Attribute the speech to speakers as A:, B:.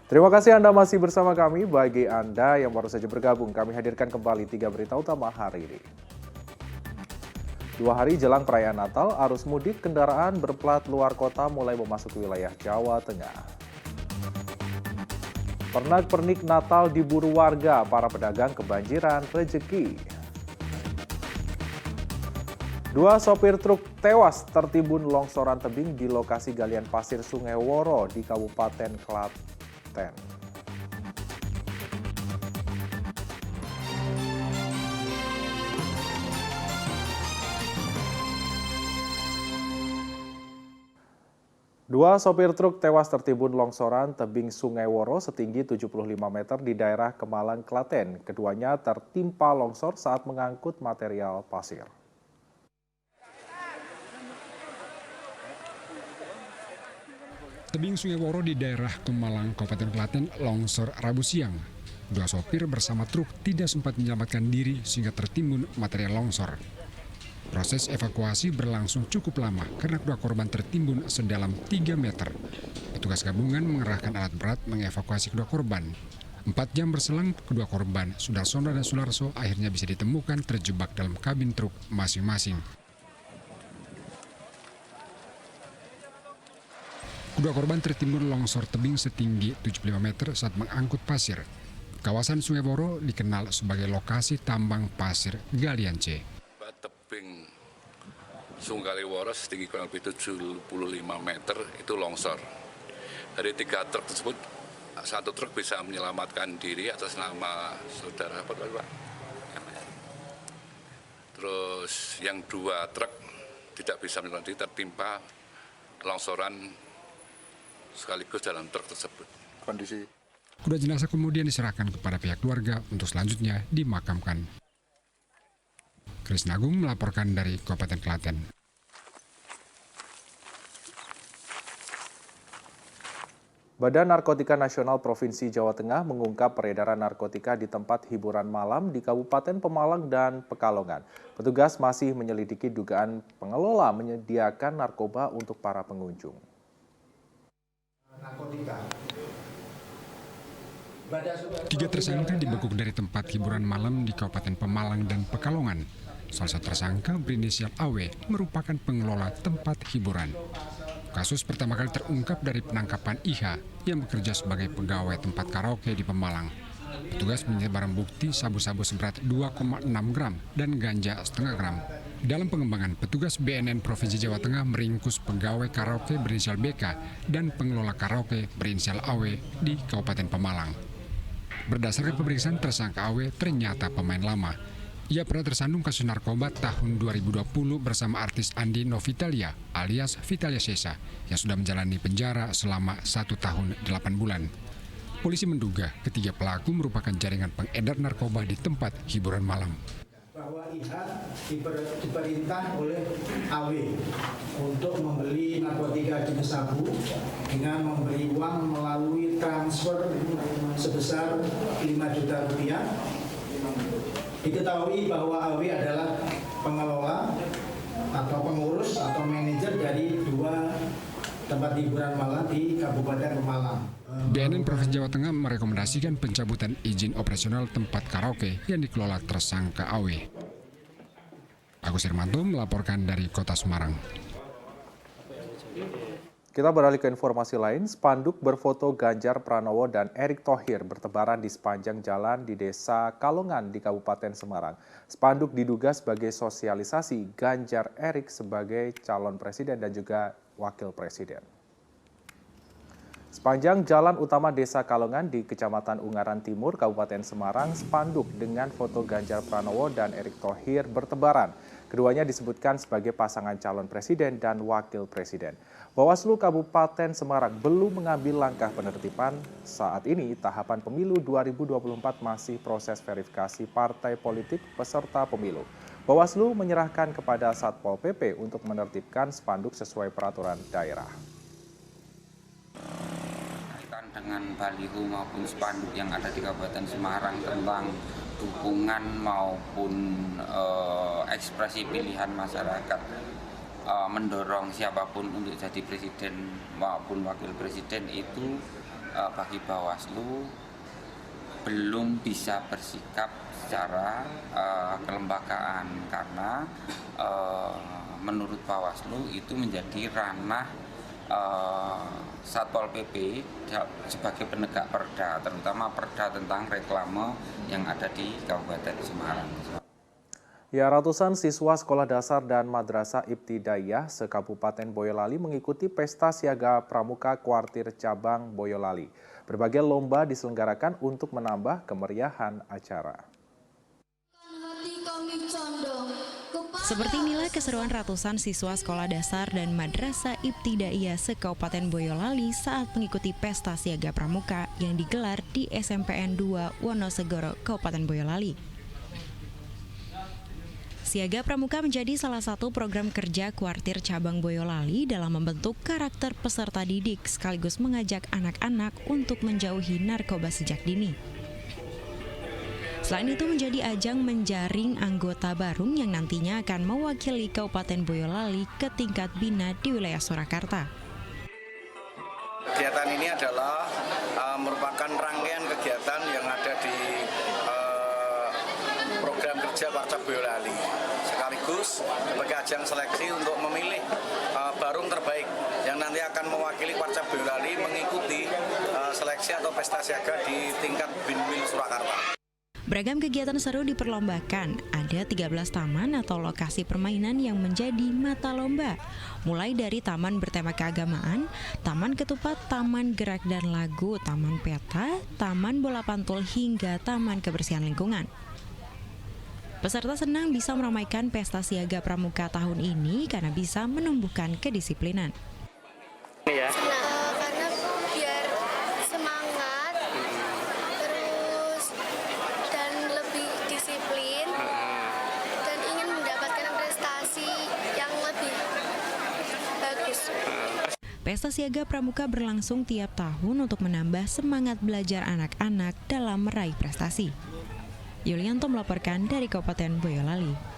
A: Terima kasih Anda masih bersama kami. Bagi Anda yang baru saja bergabung, kami hadirkan kembali 3 berita utama hari ini. 2 hari jelang perayaan Natal, arus mudik kendaraan berplat luar kota mulai memasuki wilayah Jawa Tengah. Pernak-pernik Natal diburu warga, para pedagang kebanjiran rezeki. 2 sopir truk tewas tertimbun longsoran tebing di lokasi galian pasir Sungai Woro di Kabupaten Klaten. Dua sopir truk tewas tertimbun longsoran tebing Sungai Woro setinggi 75 meter di daerah Kemalang, Klaten. Keduanya tertimpa longsor saat mengangkut material pasir.
B: Tebing Sungai Woro di daerah Kemalang, Kabupaten Klaten longsor Rabu siang. Dua sopir bersama truk tidak sempat menyelamatkan diri sehingga tertimbun material longsor. Proses evakuasi berlangsung cukup lama karena kedua korban tertimbun sedalam 3 meter. Petugas gabungan mengerahkan alat berat mengevakuasi kedua korban. 4 jam berselang, kedua korban, Sudarsono dan Sularso, akhirnya bisa ditemukan terjebak dalam kabin truk masing-masing. Kedua korban tertimbun longsor tebing setinggi 75 meter saat mengangkut pasir. Kawasan Sungai Woro dikenal sebagai lokasi tambang pasir galian C.
C: Tebing Sungai Woro setinggi kurang lebih 75 meter itu longsor. Dari 3 truk tersebut, 1 truk bisa menyelamatkan diri atas nama saudara Pak. Terus yang 2 truk tidak bisa menyelamatkan diri, tertimpa longsoran sekaligus dalam truk tersebut.
B: Kedua jenazah kemudian diserahkan kepada pihak keluarga untuk selanjutnya dimakamkan. Krisna Agung melaporkan dari Kabupaten Klaten.
A: Badan Narkotika Nasional Provinsi Jawa Tengah mengungkap peredaran narkotika di tempat hiburan malam di Kabupaten Pemalang dan Pekalongan. Petugas masih menyelidiki dugaan pengelola menyediakan narkoba untuk para pengunjung.
B: Tiga tersangka dibekuk dari tempat hiburan malam di Kabupaten Pemalang dan Pekalongan. Salah satu tersangka berinisial AW merupakan pengelola tempat hiburan. Kasus pertama kali terungkap dari penangkapan IH yang bekerja sebagai pegawai tempat karaoke di Pemalang. Petugas menyita barang bukti sabu-sabu seberat 2,6 gram dan ganja setengah gram. Dalam pengembangan, petugas BNN Provinsi Jawa Tengah meringkus pegawai karaoke berinisial BK dan pengelola karaoke berinisial AW di Kabupaten Pemalang. Berdasarkan pemeriksaan, tersangka AW ternyata pemain lama. Ia pernah tersandung kasus narkoba tahun 2020 bersama artis Andi Novitalia alias Vitalia Sesa yang sudah menjalani penjara selama 1 tahun 8 bulan. Polisi menduga ketiga pelaku merupakan jaringan pengedar narkoba di tempat hiburan malam.
D: Bahwa IH diperintah oleh AW untuk membeli narkotika jenis sabu dengan memberi uang melalui transfer sebesar 5 juta rupiah. Diketahui bahwa AW adalah pengelola atau pengurus atau manajer dari 2 tempat hiburan malam di Kabupaten Pemalang.
B: BNN Provinsi Jawa Tengah merekomendasikan pencabutan izin operasional tempat karaoke yang dikelola tersangka AW. Agus Hermanto melaporkan dari Kota Semarang.
A: Kita beralih ke informasi lain, spanduk berfoto Ganjar Pranowo dan Erick Thohir bertebaran di sepanjang jalan di Desa Kalongan di Kabupaten Semarang. Spanduk diduga sebagai sosialisasi Ganjar Erick sebagai calon presiden dan juga wakil presiden. Sepanjang jalan utama Desa Kalongan di Kecamatan Ungaran Timur, Kabupaten Semarang, spanduk dengan foto Ganjar Pranowo dan Erick Thohir bertebaran. Keduanya disebutkan sebagai pasangan calon presiden dan wakil presiden. Bawaslu Kabupaten Semarang belum mengambil langkah penertiban. Saat ini tahapan pemilu 2024 masih proses verifikasi partai politik peserta pemilu. Bawaslu menyerahkan kepada Satpol PP untuk menertibkan spanduk sesuai peraturan daerah.
E: Dengan baliho maupun spanduk yang ada di Kabupaten Semarang tentang dukungan maupun ekspresi pilihan masyarakat mendorong siapapun untuk jadi presiden maupun wakil presiden itu bagi Bawaslu belum bisa bersikap secara kelembagaan karena menurut Bawaslu itu menjadi ranah Satpol PP sebagai penegak perda, terutama perda tentang reklame yang ada di Kabupaten Semarang.
A: Ya, ratusan siswa sekolah dasar dan madrasah Ibtidaiyah se-Kabupaten Boyolali mengikuti pesta siaga pramuka kuartir cabang Boyolali. Berbagai lomba diselenggarakan untuk menambah kemeriahan acara.
F: Seperti inilah keseruan ratusan siswa sekolah dasar dan madrasah Ibtidaiyah se-Kabupaten Boyolali saat mengikuti pesta siaga pramuka yang digelar di SMPN 2 Wonosegoro, Kabupaten Boyolali. Siaga pramuka menjadi salah satu program kerja kuartir cabang Boyolali dalam membentuk karakter peserta didik sekaligus mengajak anak-anak untuk menjauhi narkoba sejak dini. Selain itu menjadi ajang menjaring anggota baru yang nantinya akan mewakili Kabupaten Boyolali ke tingkat bina di wilayah Surakarta.
G: Kegiatan ini adalah merupakan rangkaian kegiatan yang ada di program kerja Warcap Boyolali, sekaligus sebagai ajang seleksi untuk memilih barung terbaik yang nanti akan mewakili Warcap Boyolali mengikuti seleksi atau pesta siaga di tingkat Binwil Surakarta.
F: Beragam kegiatan seru diperlombakan. Ada 13 taman atau lokasi permainan yang menjadi mata lomba. Mulai dari taman bertema keagamaan, taman ketupat, taman gerak dan lagu, taman peta, taman bola pantul hingga taman kebersihan lingkungan. Peserta senang bisa meramaikan pesta siaga pramuka tahun ini karena bisa menumbuhkan kedisiplinan.
H: Karena biar semangat, terus dan lebih disiplin, dan ingin mendapatkan prestasi yang lebih bagus.
F: Pesta siaga pramuka berlangsung tiap tahun untuk menambah semangat belajar anak-anak dalam meraih prestasi. Yulianto melaporkan dari Kabupaten Boyolali.